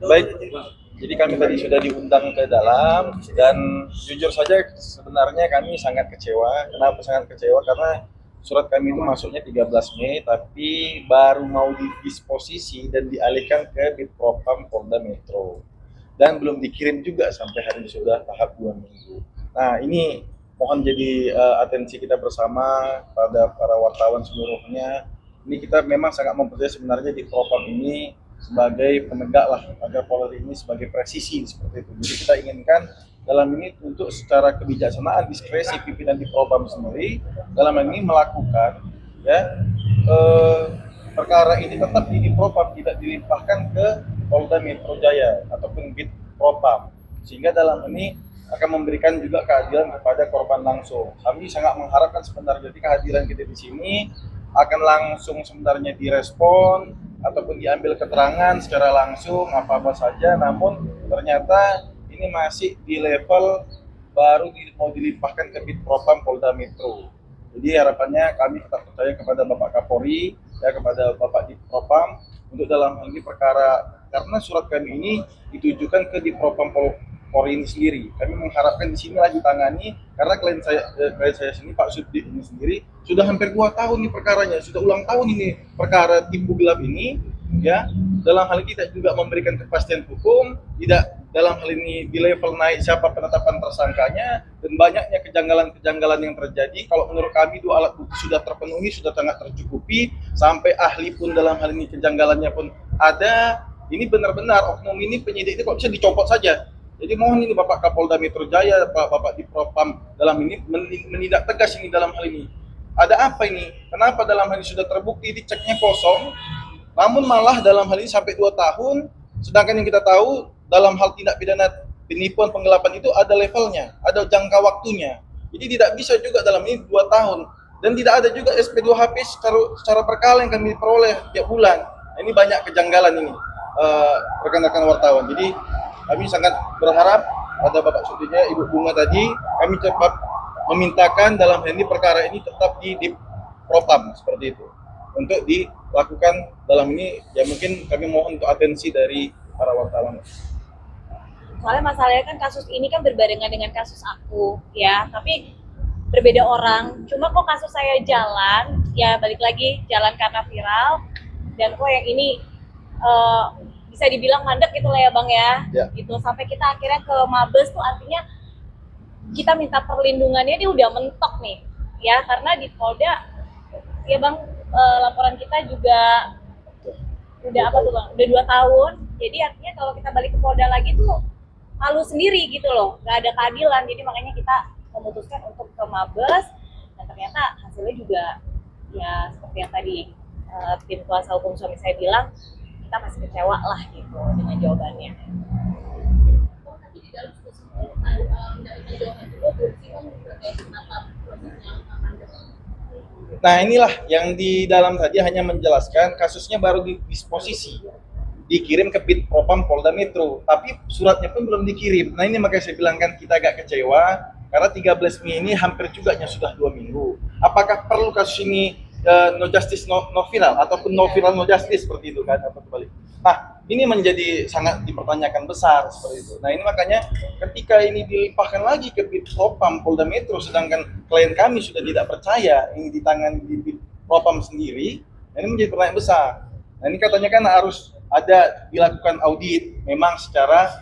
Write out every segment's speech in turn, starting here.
Baik, jadi kami tadi sudah diundang ke dalam dan jujur saja sebenarnya kami sangat kecewa. Kenapa sangat kecewa? Karena surat kami itu masuknya 13 Mei tapi baru mau didisposisi dan dialihkan ke Bitpropam Polda Metro. Dan belum dikirim juga sampai hari ini sudah tahap 2 minggu. Nah, ini mohon jadi atensi kita bersama pada para wartawan seluruhnya. Ini kita memang sangat mempercayai sebenarnya di Propam ini sebagai penegak lah agar Polri ini sebagai presisi seperti itu. Jadi kita inginkan dalam ini untuk secara kebijaksanaan diskresi pimpinan di Propam sendiri dalam ini melakukan ya perkara ini tetap di Propam, tidak dilimpahkan ke Polda Metro Jaya ataupun Bit Propam, sehingga dalam ini akan memberikan juga keadilan kepada korban langsung. Kami sangat mengharapkan sebenarnya jadi kehadiran kita di sini akan langsung sebenarnya direspon ataupun diambil keterangan secara langsung apa-apa saja, namun ternyata ini masih di level baru mau dilimpahkan ke Bitpropam Polda Metro. Jadi harapannya kami tetap percaya kepada Bapak Kapolri, ya kepada Bapak Ditpropam untuk dalam hal ini perkara, karena surat kami ini ditujukan ke Ditpropam Polri ini sendiri. Kami mengharapkan di sinilah ditangani karena klien saya sini Pak Suddi ini sendiri sudah hampir 2 tahun nih perkaranya, sudah ulang tahun ini perkara tipu gelap ini, ya. Dalam hal ini tidak juga memberikan kepastian hukum, tidak dalam hal ini di level naik siapa penetapan tersangkanya, dan banyaknya kejanggalan-kejanggalan yang terjadi. Kalau menurut kami 2 alat bukti sudah terpenuhi, sudah sangat tercukupi, sampai ahli pun dalam hal ini kejanggalannya pun ada. Ini benar-benar oknum ini penyidik ini kok bisa dicopot saja. Jadi mohon ini Bapak Kapolda Metro Jaya, Bapak Ditpropam dalam ini menindak tegas ini dalam hal ini. Ada apa ini? Kenapa dalam hal ini sudah terbukti diceknya kosong, namun malah dalam hal ini sampai 2 tahun, sedangkan yang kita tahu dalam hal tindak pidana penipuan penggelapan itu ada levelnya, ada jangka waktunya. Jadi tidak bisa juga dalam ini 2 tahun. Dan tidak ada juga SP2HP secara berkala yang kami peroleh tiap bulan. Nah, ini banyak kejanggalan ini, rekan-rekan wartawan. Jadi kami sangat berharap pada Bapak Suddinya, Ibu Bunga tadi, kami cepat memintakan dalam hal ini perkara ini tetap di Propam seperti itu. Untuk dilakukan dalam ini, ya mungkin kami mohon untuk atensi dari para wartawan. Soalnya masalahnya kan kasus ini kan berbarengan dengan kasus aku, ya. Tapi berbeda orang. Cuma kok kasus saya jalan, ya balik lagi jalan karena viral. Dan kok yang ini bisa dibilang mandek gitu lah ya Bang ya. Gitu. Sampai kita akhirnya ke Mabes tuh artinya kita minta perlindungannya dia udah mentok nih. Ya karena di Polda, ya Bang, laporan kita juga udah apa tuh Bang? Udah 2 tahun. Jadi artinya kalau kita balik ke Polda lagi tuh malu sendiri gitu loh, nggak ada keadilan. Jadi makanya kita memutuskan untuk ke Mabes, dan ternyata hasilnya juga ya seperti yang tadi tim kuasa hukum suami saya bilang, kita masih kecewa lah gitu dengan jawabannya. Nah inilah yang di dalam tadi hanya menjelaskan kasusnya baru didisposisi, dikirim ke Bitpropam Polda Metro, tapi suratnya pun belum dikirim. Nah ini makanya saya bilang kan kita agak kecewa karena 13 Mei ini hampir juga sudah 2 minggu. Apakah perlu kasus ini no justice no viral ataupun no viral no justice seperti itu kan, atau kembali. Nah ini menjadi sangat dipertanyakan besar seperti itu. Nah ini makanya ketika ini dilimpahkan lagi ke Bitpropam Polda Metro, sedangkan klien kami sudah tidak percaya ini ditangani di Bitpropam sendiri, nah ini menjadi pertanyaan besar. Nah ini katanya kan harus ada dilakukan audit memang secara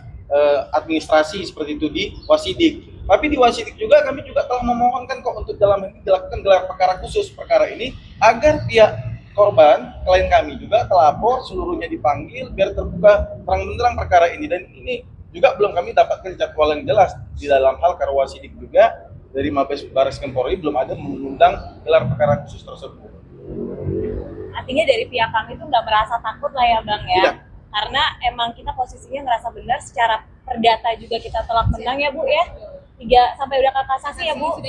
administrasi seperti itu di Wasidik. Tapi di Wasidik juga kami juga telah memohonkan kok untuk dalam ini dilakukan gelar perkara khusus perkara ini agar pihak korban, klien kami juga terlapor seluruhnya dipanggil biar terbuka terang-benderang perkara ini. Dan ini juga belum kami dapatkan jadwal yang jelas di dalam hal Karwasidik juga dari Mabes Bareskrim Polri belum ada mengundang gelar perkara khusus tersebut. Artinya dari pihak kami itu nggak merasa takut lah ya Bang ya. Tidak. Karena emang kita posisinya ngerasa benar, secara perdata juga kita telah menang ya Bu ya. 3 sampai udah ke kasasi ya Bu.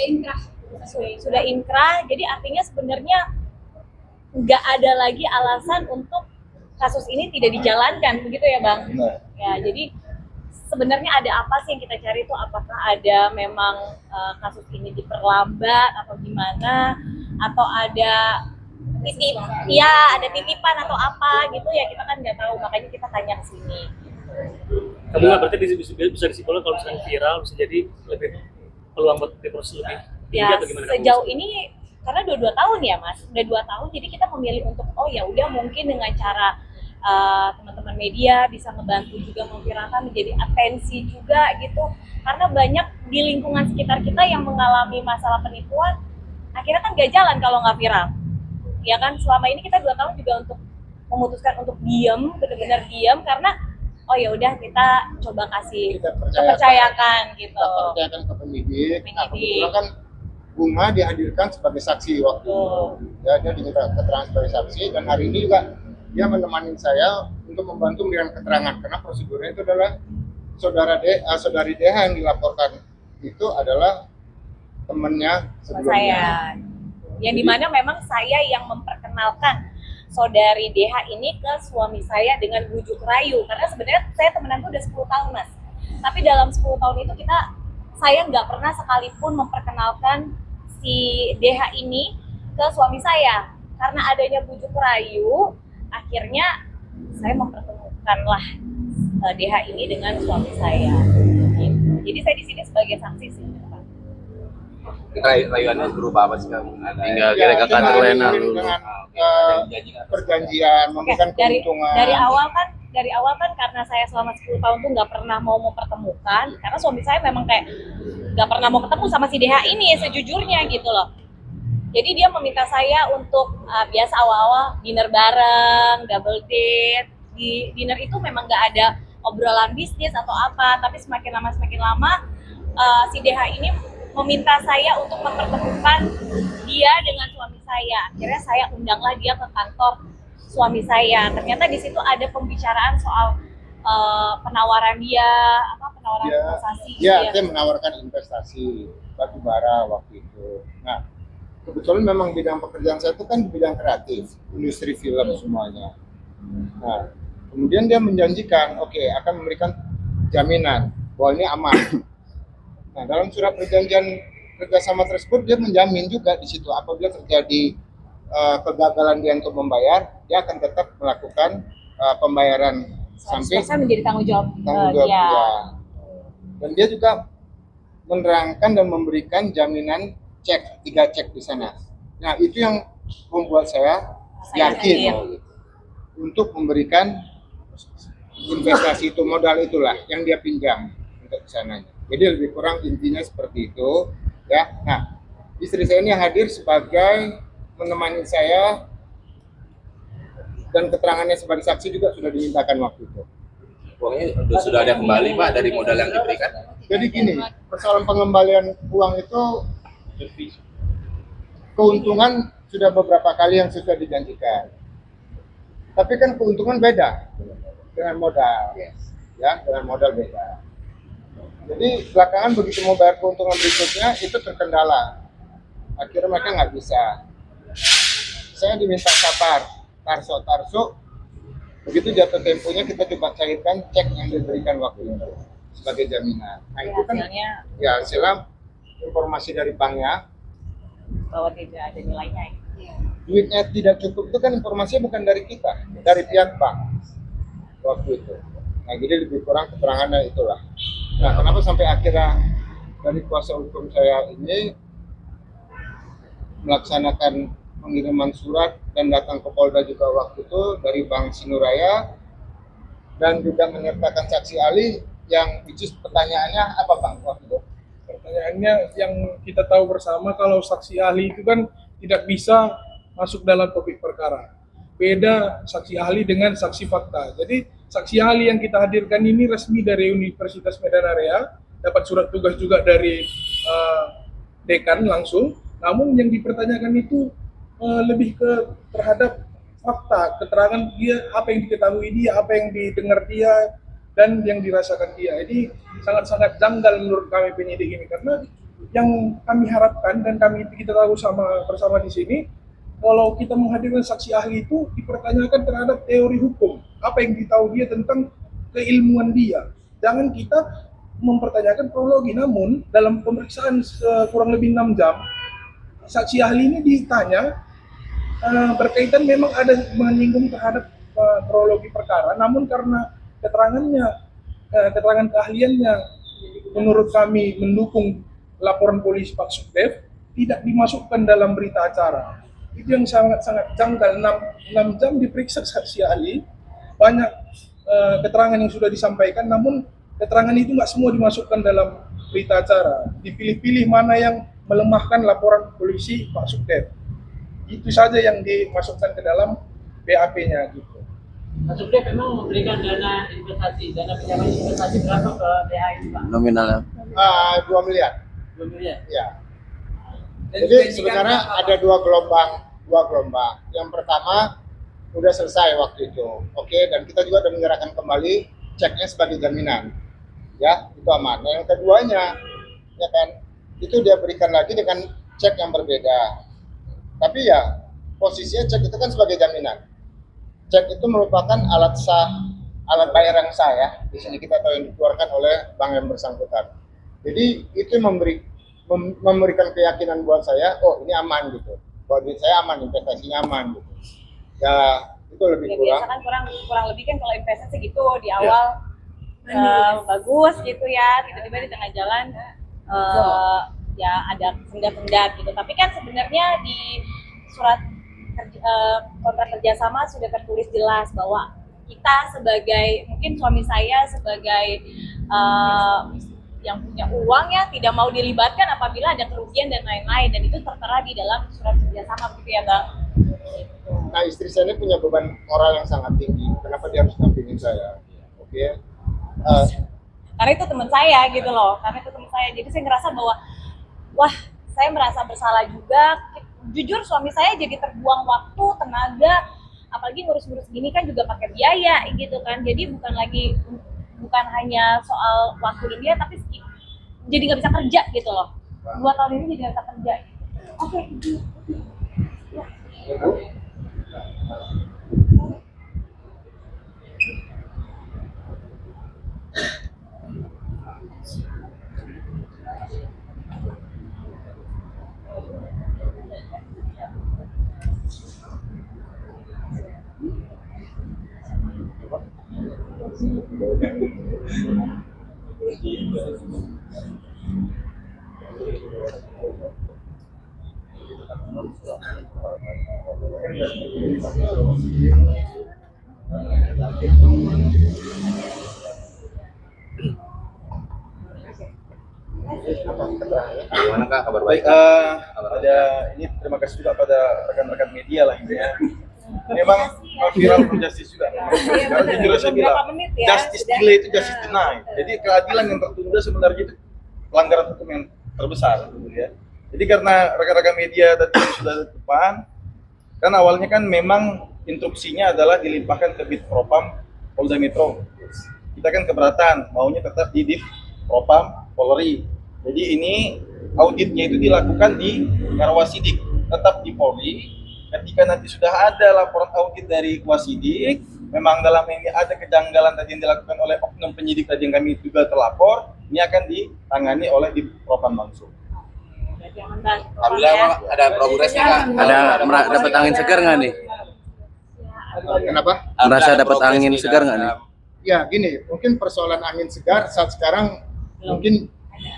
Sudah inkrah. Jadi artinya sebenarnya nggak ada lagi alasan untuk kasus ini tidak dijalankan, begitu ya Bang? Nah. Ya, jadi sebenarnya ada apa sih yang kita cari itu? Apakah ada memang kasus ini diperlambat atau gimana? Atau ada titip, ya ada titipan atau apa gitu ya, kita kan nggak tahu, makanya kita tanya ke sini. Kamu nggak berarti bisa disimpulkan kalau misalnya viral bisa jadi lebih peluang buat diproses lebih tinggi Ya atau gimana? sejauh ini karena udah 2 tahun ya Mas, udah 2 tahun, jadi kita memilih untuk oh ya udah mungkin dengan cara teman-teman media bisa membantu juga memviralkan, menjadi atensi juga gitu, karena banyak di lingkungan sekitar kita yang mengalami masalah penipuan, akhirnya kan gak jalan kalau nggak viral, ya kan. Selama ini kita 2 tahun juga untuk memutuskan untuk diam, benar-benar diam, karena oh ya udah kita coba kasih Kita kepercayakan gitu. kita percayakan ke penyidik. Nah, Penyidik. kebetulan kan Bunga dihadirkan sebagai saksi waktu itu. Ya, dia diminta keterangan sebagai saksi, dan hari ini juga dia menemani saya untuk membantu memberikan keterangan, karena prosedurnya itu adalah saudari DH yang dilaporkan itu adalah temannya sebelumnya. Saya yang dimana memang saya yang memperkenalkan saudari DH ini ke suami saya dengan bujuk rayu, karena sebenarnya saya temenan tuh udah 10 tahun Mas, tapi dalam 10 tahun itu saya nggak pernah sekalipun memperkenalkan si DH ini ke suami saya. Karena adanya bujuk rayu, akhirnya saya mempertemukanlah DH ini dengan suami saya gitu. Jadi saya di sini sebagai saksi sih. Rayuannya berupa apa sih kamu? Tinggal Ya, kita ke kantor Lena dulu. dengan Janji nggak? perjanjian, Oke, memberikan keuntungan. dari awal kan karena saya selama 10 tahun tuh nggak pernah mau mempertemukan, karena suami saya memang kayak nggak pernah mau ketemu sama si DH ini sejujurnya gitu loh. Jadi dia meminta saya untuk biasa awal-awal dinner bareng, double date. Di dinner itu memang nggak ada obrolan bisnis atau apa, tapi semakin lama si DH ini meminta saya untuk mempertemukan dia dengan suami saya. Akhirnya saya undanglah dia ke kantor suami saya. Ternyata di situ ada pembicaraan soal penawaran penawaran investasi. Ya, dia menawarkan investasi batu bara waktu itu. Nah, kebetulan memang bidang pekerjaan saya itu kan bidang kreatif, industri film semuanya. Nah, kemudian dia menjanjikan, oke, akan memberikan jaminan bahwa ini aman. Nah, dalam surat perjanjian kerjasama tersebut dia menjamin juga di situ apabila terjadi kegagalan dia untuk membayar, dia akan tetap melakukan pembayaran sampai saya menjadi tanggung jawab tanggung jawab dia. dia. Dan dia juga menerangkan dan memberikan jaminan 3 cek di sana. Nah, itu yang membuat saya yakin untuk memberikan investasi itu, modal itulah yang dia pinjam untuk di sananya. Jadi lebih kurang intinya seperti itu, ya. Nah, istri saya ini hadir sebagai menemani saya, dan keterangannya sebagai saksi juga sudah dimintakan waktu itu. Uangnya sudah ada kembali Pak dari modal yang diberikan? Jadi gini, persoalan pengembalian uang itu keuntungan sudah beberapa kali yang sudah dijanjikan. Tapi kan keuntungan beda dengan modal, ya, dengan modal beda. Jadi belakangan begitu mau bayar keuntungan berikutnya itu terkendala. Akhirnya mereka nggak bisa. Saya diminta sabar, tarso. Begitu jatuh temponya kita coba cairkan cek yang diberikan waktu itu sebagai jaminan. Nah itu kan Hasilnya ya hasilnya informasi dari banknya, bahwa tidak ada nilainya. duitnya tidak cukup itu kan informasinya bukan dari kita, dari pihak bank waktu itu. Nah jadi lebih kurang keterangannya itulah. Nah kenapa sampai akhirnya dari kuasa hukum saya ini melaksanakan pengiriman surat dan datang ke Polda juga waktu itu dari Bank Sinuraya, dan juga menyertakan saksi ahli yang pertanyaannya apa Bang waktu itu? Pertanyaannya yang kita tahu bersama, kalau saksi ahli itu kan tidak bisa masuk dalam topik perkara. Beda saksi ahli dengan saksi fakta. Jadi saksi ahli yang kita hadirkan ini resmi dari Universitas Medan Area, dapat surat tugas juga dari dekan langsung. Namun yang dipertanyakan itu lebih ke terhadap fakta, keterangan dia, apa yang diketahui dia, apa yang didengar dia, dan yang dirasakan dia. Jadi sangat-sangat janggal menurut kami penyidik ini, karena yang kami harapkan dan kita tahu bersama di sini, kalau kita menghadirkan saksi ahli itu dipertanyakan terhadap teori hukum, apa yang ditahu dia tentang keilmuan dia. Jangan kita mempertanyakan kronologi. Namun dalam pemeriksaan kurang lebih 6 jam, saksi ahli ini ditanya berkaitan memang ada menyinggung terhadap kronologi perkara, namun karena keterangan keahliannya menurut kami mendukung laporan polisi Pak Subdev, tidak dimasukkan dalam berita acara. Itu yang sangat janggal. 6 jam diperiksa saksi ahli, banyak keterangan yang sudah disampaikan, namun keterangan itu nggak semua dimasukkan dalam berita acara. Dipilih-pilih mana yang melemahkan laporan polisi Pak Subdev. Itu saja yang dimasukkan ke dalam BAP-nya gitu. Pak Subdev memang memberikan dana pinjaman investasi berapa ke DA ini Pak? Nominalnya 2 miliar. 2 miliar. Ya. Jadi sebenarnya ada dua gelombang. Yang pertama udah selesai waktu itu, oke, dan kita juga udah menyerahkan kembali ceknya sebagai jaminan, ya itu aman. Nah, yang keduanya, ya kan, itu dia berikan lagi dengan cek yang berbeda. Tapi ya posisinya cek itu kan sebagai jaminan. Cek itu merupakan alat bayar yang sah ya. Di sini kita tahu yang dikeluarkan oleh bank yang bersangkutan. Jadi itu memberikan keyakinan buat saya, oh ini aman gitu. Buat duit saya aman, investasinya aman gitu. Ya itu lebih Ya, kurang. biasa kan kurang lebih kan kalau investasi gitu di awal bagus gitu ya, tiba-tiba di tengah jalan ya ada sendat-sendat gitu. Tapi kan sebenarnya di surat kontrak kerjasama sudah tertulis jelas bahwa kita sebagai, mungkin suami saya sebagai yang punya uang ya tidak mau dilibatkan apabila ada kerugian dan lain-lain, dan itu tertera di dalam surat kerjasama begitu ya Bang. Gitu. Nah istri saya ini punya beban moral yang sangat tinggi. Kenapa dia harus nampingin saya? Oke. Karena itu teman saya gitu loh, jadi saya ngerasa bahwa wah, saya merasa bersalah juga. Jujur suami saya jadi terbuang waktu, tenaga, apalagi ngurus-ngurus gini kan juga pakai biaya gitu kan. Jadi bukan hanya soal waktu dan biaya, tapi jadi nggak bisa kerja gitu loh. 2 tahun ini jadi nggak bisa kerja. Oke. Gimana Kak kabar Baik, baik? ada ini terima kasih juga pada rekan-rekan media lah ini ya. Memang viral for justice juga. Karena jujur saya bilang, Beberapa menit ya, justice sudah. delay itu justice denied. Jadi keadilan yang tertunda sebenarnya itu pelanggaran hukum yang terbesar, gitu ya. Jadi karena rekan-rekan media tadi sudah di depan, kan awalnya kan memang instruksinya adalah dilimpahkan ke Bid Propam Polda Metro. Kita kan keberatan, maunya tetap di Div Propam Polri. Jadi ini auditnya itu dilakukan di Karwasidik, tetap di Polri. Ketika nanti sudah ada laporan audit dari Wasidik, memang dalam ini ada kejanggalan tadi yang dilakukan oleh oknum penyidik tadi yang kami juga terlapor, ini akan ditangani oleh di Propam langsung. Alhamdulillah ada progresnya Kak. Dapat angin segar nggak nih? Kenapa? Merasa Ada dapat progres angin nih, segar Kak. nggak nih? Ya gini, mungkin persoalan angin segar saat sekarang mungkin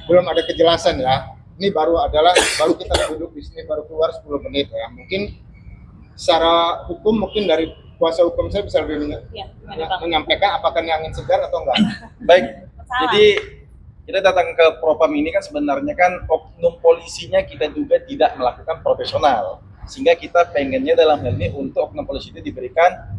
belum ada kejelasan ya. Ini baru kita duduk di sini baru keluar 10 menit ya. Mungkin secara hukum mungkin dari kuasa hukum saya bisa lebih menyampaikan apakah ini angin segar atau enggak. Baik, Salah. jadi kita datang ke Propam ini kan sebenarnya kan oknum polisinya kita juga tidak melakukan profesional, sehingga kita pengennya dalam hal ini untuk oknum polisi itu diberikan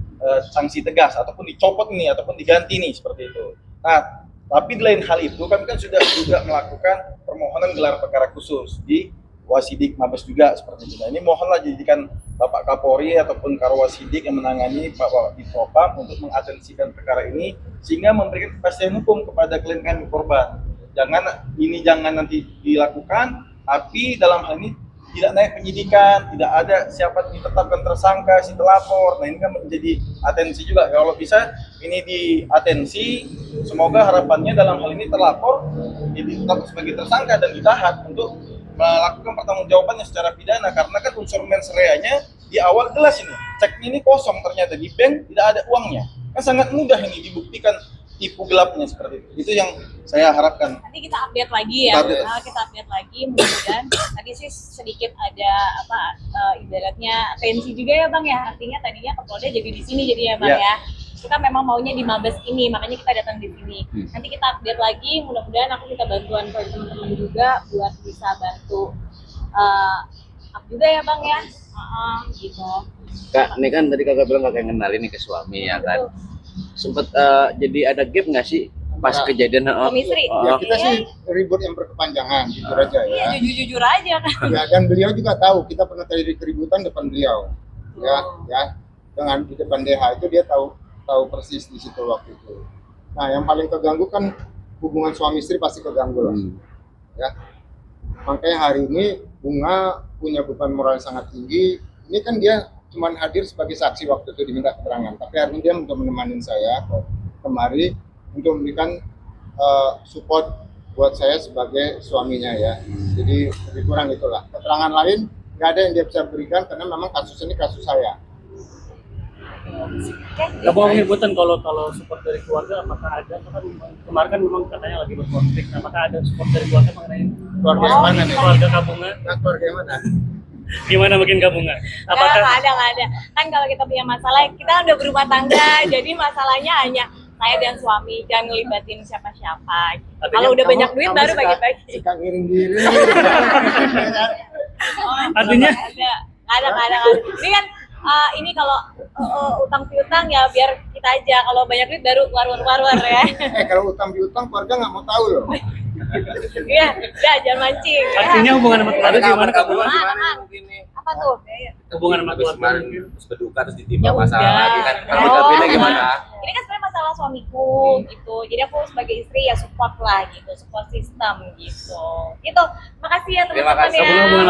sanksi tegas ataupun dicopot nih ataupun diganti nih seperti itu. Nah, tapi di lain hal itu kami kan sudah juga melakukan permohonan gelar perkara khusus di Wasidik Mabes juga seperti itu. Nah, ini mohonlah jadikan Bapak Kapolri ataupun Karwasidik yang menangani Pak di Propam untuk mengatensikan perkara ini sehingga memberikan kepastian hukum kepada klien kami korban. Jangan nanti dilakukan, tapi dalam hal ini tidak naik penyidikan, tidak ada siapa ditetapkan tersangka, si pelapor. Nah ini kan menjadi atensi juga. Kalau bisa ini diatensi, semoga harapannya dalam hal ini terlapor ditetapkan sebagai tersangka dan ditahan untuk melakukan pertanggungjawabannya secara pidana, karena kan unsur mens reanya di awal jelas ini cek ini kosong, ternyata di bank tidak ada uangnya. Kan sangat mudah ini dibuktikan tipu gelapnya seperti itu. Itu yang saya harapkan. Nanti kita update lagi ya. Kita update. Kita update lagi, mudah-mudahan tadi sih sedikit ada ibaratnya tensi juga ya Bang ya. Artinya tadinya Kapolda jadi di sini jadi ya Bang Ya. ya. Kita memang maunya di Mabes ini, makanya kita datang di sini. Nanti kita update lagi, mudah-mudahan aku minta bantuan ke teman-teman juga buat bisa bantu up juga ya Bang ya. Gitu. Kak, ini kan tadi kakak bilang kakak kenalin nih ke suami ya kan. Sempet jadi ada gap nggak sih pas kejadian? Suami istri. Ya kita sih ribut yang berkepanjangan gitu aja Iya, ya. jujur-jujur aja kan. Ya, dan beliau juga tahu kita pernah terjadi keributan depan beliau. Ya, dengan di depan DH itu dia tahu persis di situ waktu itu. Nah, yang paling keganggu kan hubungan suami istri pasti keganggu lah. Ya. Makanya hari ini Bunga punya beban moral yang sangat tinggi. Ini kan dia cuma hadir sebagai saksi waktu itu diminta keterangan, tapi hari ini dia untuk menemani saya kemari untuk memberikan support buat saya sebagai suaminya ya. Jadi lebih kurang itulah. Keterangan lain nggak ada yang dia bisa berikan karena memang kasus ini kasus saya. Gak mau ngikutin kalau support dari keluarga, apakah ada? Kan kemarin kan memang katanya lagi berkonflik. Apakah ada support dari keluarga mengenai Keluarga yang mana nih? keluarga Kabunga? Nah, keluarga yang mana? Gimana makin Kabunga? Apakah Nggak ada. Kan kalau kita punya masalah, kita udah berumah tangga, jadi masalahnya hanya saya dan suami, jangan ngelibatin siapa-siapa. Kalau udah banyak duit baru bagi-bagi. Suka ngiring diri. Artinya? Nggak ada. Ini kan ini kalau utang piutang ya biar kita aja. Kalau banyak duit baru war-war ya. Kalau utang piutang keluarga nggak mau tahu loh. Iya, udah jangan mancing. Ya. artinya hubungan sama keluarga gimana Kabunga? Apa tuh? Hubungan sama Habis keluarga kemarin mungkin? terus berduka terus ditimpa Ya masalah udah. lagi kan. Oh. Tapi gimana? Ini kan sebenarnya masalah suamiku gitu. Jadi aku sebagai istri ya support lah gitu, support system gitu. Gitu. Makasih ya Terima teman-teman kasih. ya. Hubungan